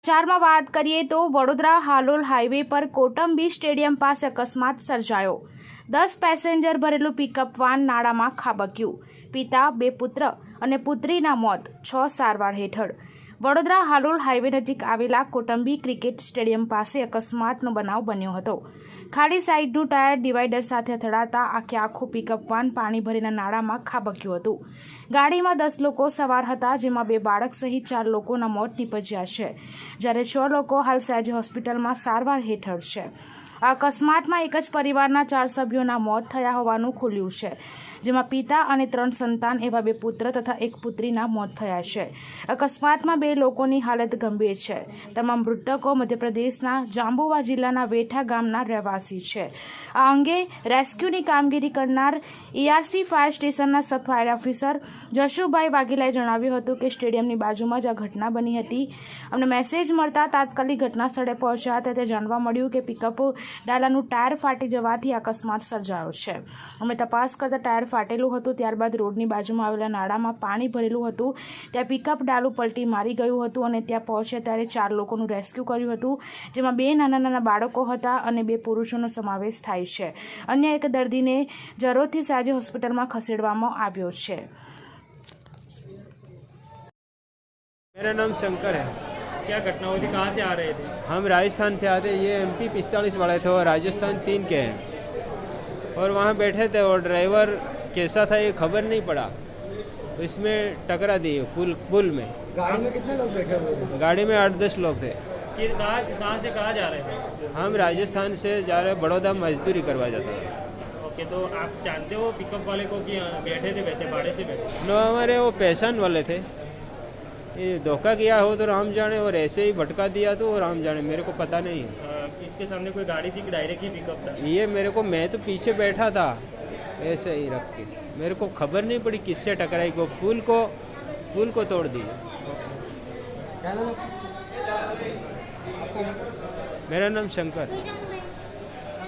ચારમાં વાત કરીએ તો વડોદરા હાલોલ હાઈવે પર કોટંબી સ્ટેડિયમ પાસે અકસ્માત સર્જાયો। 10 પેસેન્જર ભરેલું પિકઅપ વાન નાળામાં ખાબક્યું। પિતા, 2 પુત્ર અને પુત્રીના મોત, 6 સારવાર હેઠળ। વડોદરા હાલોલ હાઈવે નજીક આવેલા કોટંબી ક્રિકેટ સ્ટેડિયમ પાસે અકસ્માતનો બનાવ બન્યો હતો। ખાલી સાઈડનું ટાયર ડિવાઈડર સાથે અથડાતા આખું પિકઅપ વાન પાણી ભરેલા નાળામાં ખાબક્યું હતું। ગાડીમાં 10 લોકો સવાર હતા, જેમાં 2 બાળક સહિત 4 લોકોના મોત નીપજ્યા છે, જ્યારે 6 લોકો હાલ સયાજી હોસ્પિટલમાં સારવાર હેઠળ છે। આ અકસ્માતમાં એક જ પરિવારના 4 સભ્યોના મોત થયા હોવાનું ખુલ્યું છે, જેમાં પિતા અને 3 સંતાન એવા 2 પુત્ર તથા 1 પુત્રીના મોત થયા છે। અકસ્માતમાં 2 લોકોની હાલત ગંભીર છે। તમામ મૃતકો મધ્યપ્રદેશના જાંબુવા જિલ્લાના વેઠા ગામના રહેવાસી છે। આ અંગે રેસ્ક્યુની કામગીરી કરનાર ERC ફાયર સ્ટેશનના સબ ફાયર ઓફિસર જશુભાઈ વાઘેલાએ જણાવ્યું હતું કે સ્ટેડિયમની બાજુમાં જ આ ઘટના બની હતી। અમને મેસેજ મળતા તાત્કાલિક ઘટના સ્થળે પહોંચ્યા હતા। તે જાણવા મળ્યું કે પિકઅપ ડાલાનું ટાયર ફાટી જવાથી અકસ્માત સર્જાયો છે। અમે તપાસ કરતા ટાયર ફાટેલું હતું, ત્યારબાદ રોડની બાજુમાં આવેલા નાળામાં પાણી ભરેલું હતું, ત્યાં પિકઅપ ડાલું પલટી મારી ગયું હતું અને ત્યાં પહોંચ્યા ત્યારે 4 લોકોનું રેસ્ક્યુ કર્યું હતું, જેમાં 2 નાના બાળકો હતા અને 2 પુરુષોનો સમાવેશ થાય છે। અન્ય એક દર્દીને જરોથી સયાજી હોસ્પિટલમાં ખસેડવામાં આવ્યો છે। मेरा नाम शंकर है। क्या घटना हुई थी, कहाँ से आ रहे थे? हम राजस्थान से आते, ये MP 45 वाले थे और राजस्थान 3 के हैं, और वहाँ बैठे थे और ड्राइवर कैसा था ये खबर नहीं पड़ा, इसमें टकरा दी पुल में। गाड़ी में कितने लोग बैठे हुए थे? गाड़ी में 8-10 लोग थे। कि कहाँ से कहाँ जा रहे थे? हम राजस्थान से जा रहे, बड़ौदा मजदूरी करवा जाता था। ओके, तो आप जानते हो पिकअप वाले को कि बैठे थे वैसे भाड़े से बैठे? नो, हमारे वो पहचान वाले थे। ये धोखा किया हो तो राम जाने, और ऐसे ही भटका दिया तो राम जाने, मेरे को पता नहीं है। इसके सामने कोई गाड़ी थी कि डायरेक्ट ही पिकअप था? ये मेरे को, मैं तो पीछे बैठा था ऐसे ही रख के, मेरे को खबर नहीं पड़ी किससे टकराई, को पुल को तोड़ दी। क्या नाम है? मेरा नाम शंकर।